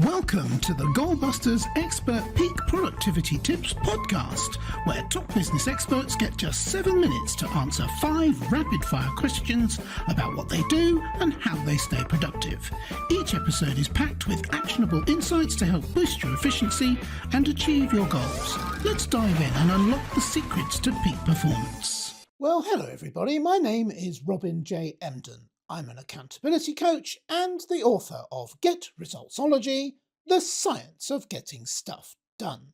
Welcome to the Goalbusters Expert Peak Productivity Tips podcast, where top business experts get just 7 minutes to answer 5 rapid-fire questions about what they do and how they stay productive. Each episode is packed with actionable insights to help boost your efficiency and achieve your goals. Let's dive in and unlock the secrets to peak performance. Well, hello everybody. My name is Robin J. Emden. I'm an accountability coach and the author of Get Resultsology, The Science of Getting Stuff Done.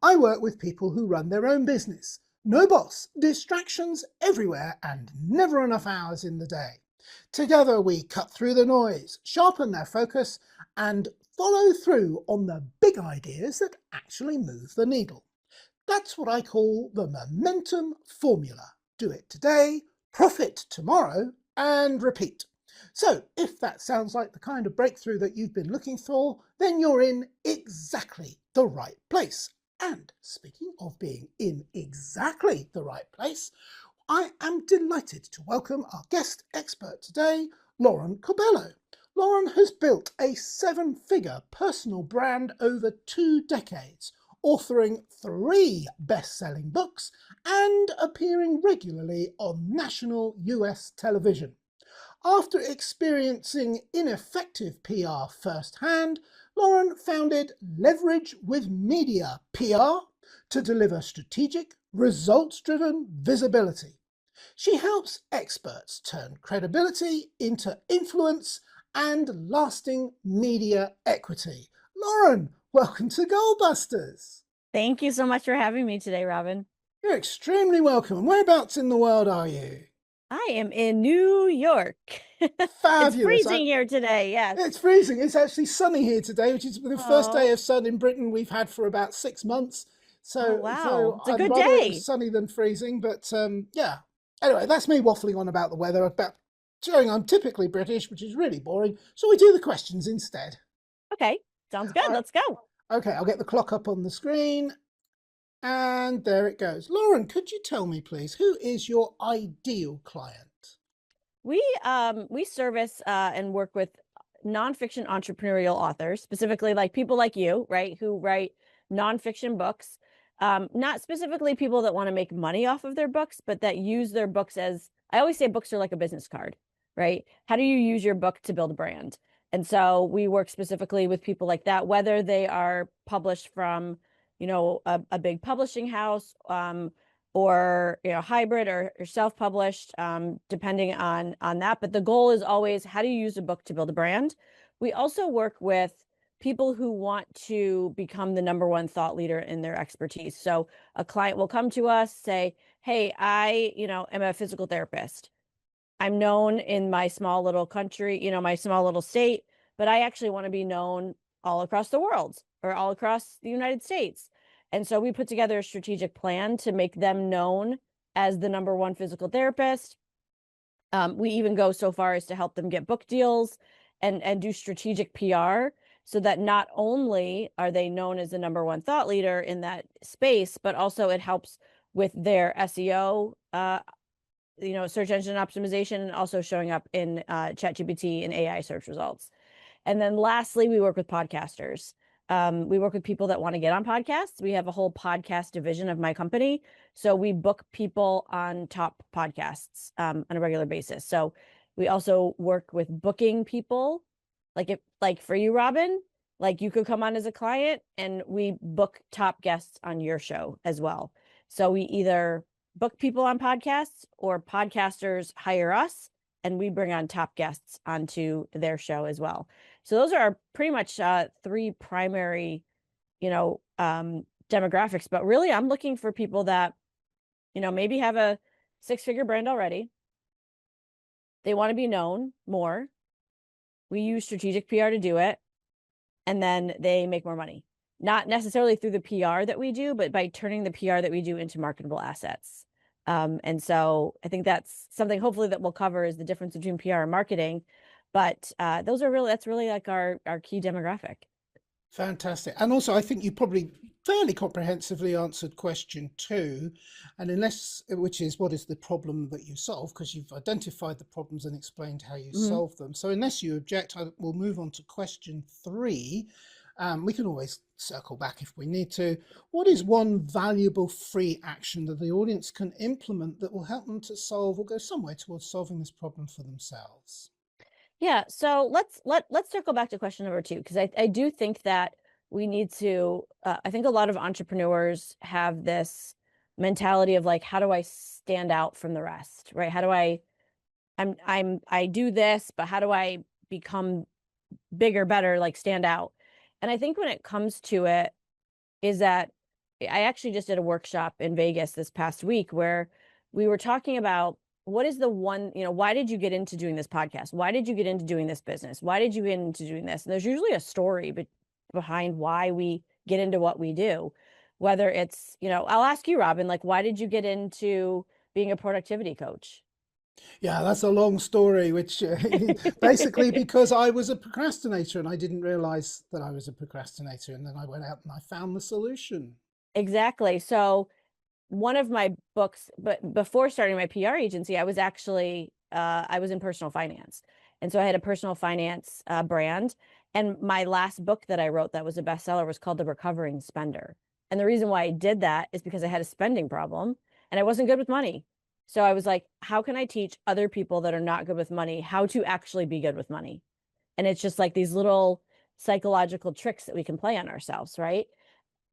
I work with people who run their own business. No boss, distractions everywhere, and never enough hours in the day. Together we cut through the noise, sharpen their focus, and follow through on the big ideas that actually move the needle. That's what I call the momentum formula. Do it today, profit tomorrow, and repeat. So if that sounds like the kind of breakthrough that you've been looking for, then you're in exactly the right place. And speaking of being in exactly the right place, I am delighted to welcome our guest expert today, Lauren Cobello. Lauren has built a 7-figure personal brand over 2 decades, authoring 3 best-selling books and appearing regularly on national US television. After experiencing ineffective PR firsthand, Lauren founded Leverage with Media PR to deliver strategic, results-driven visibility. She helps experts turn credibility into influence and lasting media equity. Lauren, welcome to Goalbusters. Thank you so much for having me today, Robin. You're extremely welcome. And whereabouts in the world are you? I am in New York. Fabulous. It's freezing here today, yes. It's freezing. It's actually sunny here today, which is the first day of sun in Britain we've had for about 6 months. So, wow. It's a I'd good rather day. It was sunny than freezing, but yeah. Anyway, that's me waffling on about the weather, about showing I'm typically British, which is really boring. So we do the questions instead. Okay, sounds good. All right. Let's go. Okay, I'll get the clock up on the screen. And there it goes. Lauren, could you tell me, please, who is your ideal client? We service and work with nonfiction entrepreneurial authors, specifically like people like you, right, who write nonfiction books. Not specifically people that want to make money off of their books, but that use their books as, I always say books are like a business card, right? How do you use your book to build a brand? And so we work specifically with people like that, whether they are published from, a big publishing house, or hybrid or self-published, depending on that. But the goal is always, how do you use a book to build a brand? We also work with people who want to become the #1 thought leader in their expertise. So a client will come to us, say, hey, I am a physical therapist. I'm known in my small little country, my small little state, but I actually want to be known all across the world or all across the United States. And so we put together a strategic plan to make them known as the #1 physical therapist. We even go so far as to help them get book deals and do strategic PR, so that not only are they known as the #1 thought leader in that space, but also it helps with their SEO, search engine optimization, and also showing up in ChatGPT and AI search results. And then lastly, we work with podcasters. We work with people that want to get on podcasts. We have a whole podcast division of my company. So we book people on top podcasts on a regular basis. So we also work with booking people. Like for you, Robin, like you could come on as a client and we book top guests on your show as well. So we either book people on podcasts or podcasters hire us and we bring on top guests onto their show as well. So those are pretty much 3 primary, demographics. But really, I'm looking for people that, maybe have a 6-figure brand already. They want to be known more. We use strategic PR to do it. And then they make more money. Not necessarily through the PR that we do, but by turning the PR that we do into marketable assets. And so I think that's something hopefully that we'll cover, is the difference between PR and marketing. But that's really like our key demographic. Fantastic. And also, I think you probably fairly comprehensively answered question two. And unless, which is what is the problem that you solve? Because you've identified the problems and explained how you Mhm. solve them. So, unless you object, I will move on to question three. We can always circle back if we need to. What is one valuable free action that the audience can implement that will help them to solve or go somewhere towards solving this problem for themselves? Yeah, so let's circle back to question number two, because I do think that we need to. I think a lot of entrepreneurs have this mentality of like, how do I stand out from the rest, right? How do I do this, but how do I become bigger, better, like stand out? And I think when it comes to it, is that I actually just did a workshop in Vegas this past week where we were talking about what is the one, why did you get into doing this podcast? Why did you get into doing this business? Why did you get into doing this? And there's usually a story behind why we get into what we do. Whether it's, I'll ask you, Robin, like, why did you get into being a productivity coach? Yeah, that's a long story, which basically because I was a procrastinator and I didn't realize that I was a procrastinator. And then I went out and I found the solution. Exactly. So one of my books, but before starting my PR agency, I was actually I was in personal finance, and so I had a personal finance brand. And my last book that I wrote that was a bestseller was called The Recovering Spender. And the reason why I did that is because I had a spending problem and I wasn't good with money. So I was like, how can I teach other people that are not good with money how to actually be good with money? And it's just like these little psychological tricks that we can play on ourselves, right?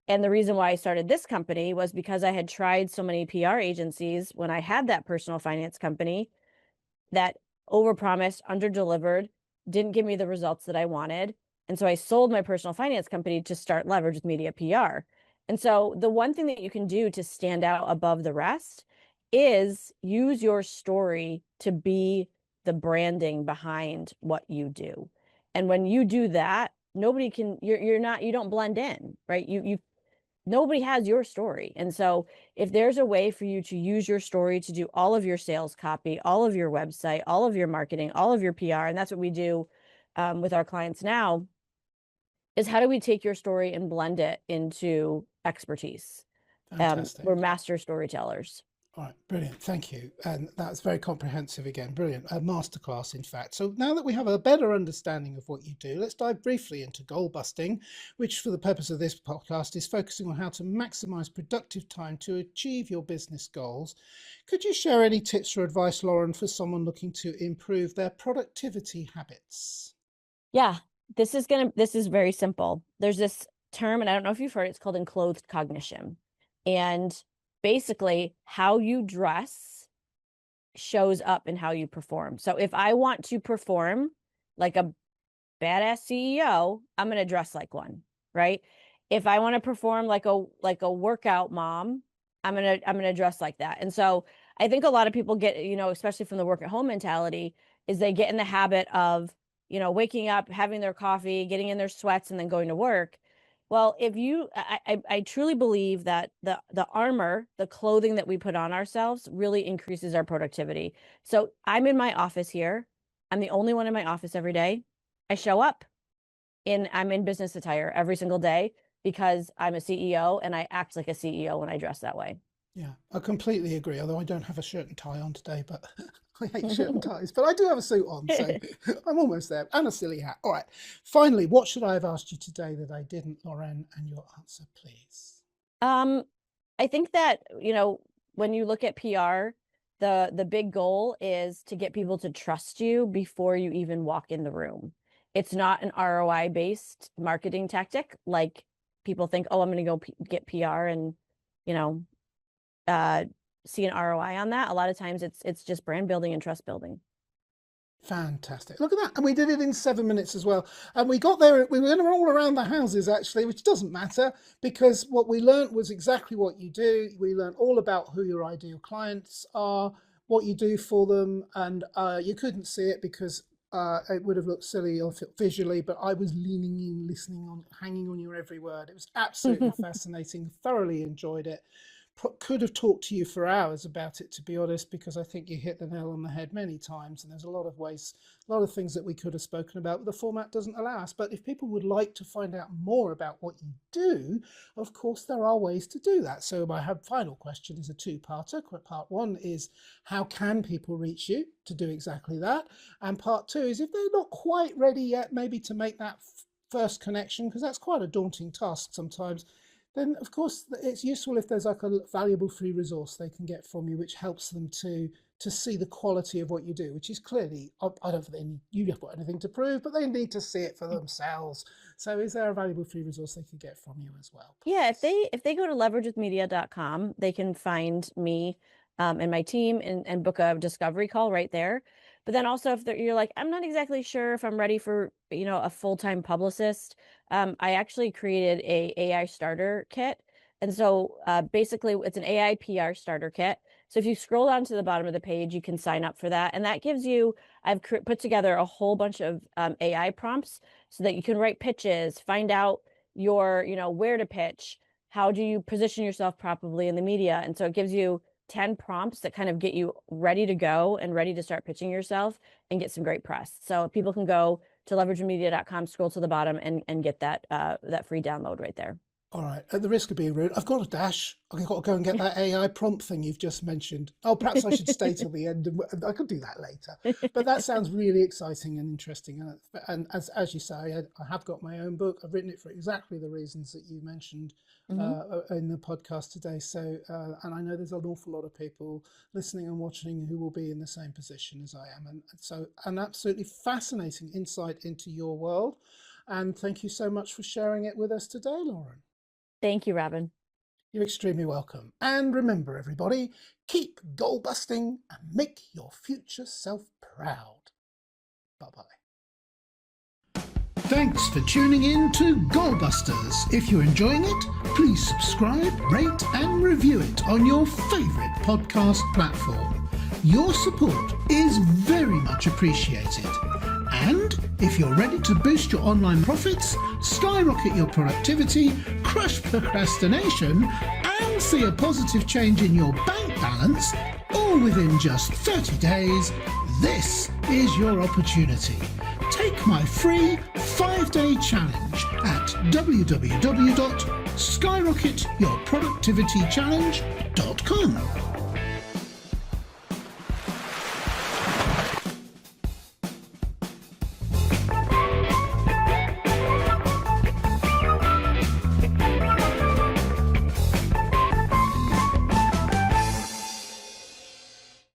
And the reason why I started this company was because I had tried so many PR agencies when I had that personal finance company that overpromised, underdelivered, didn't give me the results that I wanted. And so I sold my personal finance company to start Leverage with Media PR. And so the one thing that you can do to stand out above the rest is use your story to be the branding behind what you do. And when you do that, nobody can, you're not, you don't blend in, right? You nobody has your story. And so if there's a way for you to use your story to do all of your sales copy, all of your website, all of your marketing, all of your PR, and that's what we do with our clients now, is how do we take your story and blend it into expertise? We're Fantastic. master storytellers. All right, brilliant. Thank you. And that's very comprehensive again. Brilliant. A masterclass, in fact. So now that we have a better understanding of what you do, let's dive briefly into goal busting, which for the purpose of this podcast is focusing on how to maximize productive time to achieve your business goals. Could you share any tips or advice, Lauren, for someone looking to improve their productivity habits? Yeah, this is very simple. There's this term, and I don't know if you've heard it, it's called enclothed cognition. And basically, how you dress shows up in how you perform. So if I want to perform like a badass CEO, I'm going to dress like one, right? If I want to perform like a workout mom, I'm going to dress like that. And so I think a lot of people get, especially from the work at home mentality, is they get in the habit of, waking up, having their coffee, getting in their sweats and then going to work. Well, if you I truly believe that the armor, the clothing that we put on ourselves really increases our productivity. So I'm in my office here. I'm the only one in my office every day. I show up I'm in business attire every single day because I'm a CEO and I act like a CEO when I dress that way. Yeah, I completely agree. Although I don't have a shirt and tie on today, but I hate shirt and ties. But I do have a suit on, so I'm almost there. And a silly hat. All right. Finally, what should I have asked you today that I didn't, Lauren? And your answer, please. um, I think that, when you look at PR, the big goal is to get people to trust you before you even walk in the room. It's not an ROI based marketing tactic like people think, oh, I'm going to go get PR and, you know, uh, see an ROI on that. A lot of times it's just brand building and trust building. Fantastic. Look at that. And we did it in 7 minutes as well. And we got there, we went all around the houses actually, which doesn't matter because what we learned was exactly what you do. We learned all about who your ideal clients are, what you do for them. And you couldn't see it because it would have looked silly visually, but I was leaning in, listening on, hanging on your every word. It was absolutely fascinating. Thoroughly enjoyed it. could have talked to you for hours about it, to be honest, because I think you hit the nail on the head many times, and there's a lot of ways, a lot of things that we could have spoken about, but the format doesn't allow us. But if people would like to find out more about what you do, of course, there are ways to do that. So my final question is a two-parter. Part one is, how can people reach you to do exactly that? And part two is, if they're not quite ready yet, maybe to make that first connection, because that's quite a daunting task sometimes, then of course it's useful if there's like a valuable free resource they can get from you, which helps them to see the quality of what you do, which is clearly, I don't think you have got anything to prove, but they need to see it for themselves. So is there a valuable free resource they could get from you as well, please? Yeah, if they go to leveragewithmedia.com, they can find me and my team and book a discovery call right there. But then also, if you're like, I'm not exactly sure if I'm ready for, a full-time publicist, I actually created a AI starter kit. And so basically it's an AI PR starter kit. So if you scroll down to the bottom of the page, you can sign up for that. And that gives you, I've put together a whole bunch of AI prompts so that you can write pitches, find out your, where to pitch, how do you position yourself properly in the media. And so it gives you 10 prompts that kind of get you ready to go and ready to start pitching yourself and get some great press. So people can go to leveragemedia.com, scroll to the bottom and get that free download right there. All right, at the risk of being rude, I've got a dash. I've got to go and get that AI prompt thing you've just mentioned. Oh, perhaps I should stay till the end. I could do that later. But that sounds really exciting and interesting. And as you say, I have got my own book. I've written it for exactly the reasons that you mentioned in the podcast today. So, and I know there's an awful lot of people listening and watching who will be in the same position as I am. And so an absolutely fascinating insight into your world. And thank you so much for sharing it with us today, Lauren. Thank you, Robin. You're extremely welcome. And remember, everybody, keep goal busting and make your future self proud. Bye-bye. Thanks for tuning in to Goalbusters. If you're enjoying it, please subscribe, rate and review it on your favourite podcast platform. Your support is very much appreciated. And if you're ready to boost your online profits, skyrocket your productivity, crush procrastination, and see a positive change in your bank balance, all within just 30 days, this is your opportunity. Take my free 5-day challenge at www.skyrocketyourproductivitychallenge.com.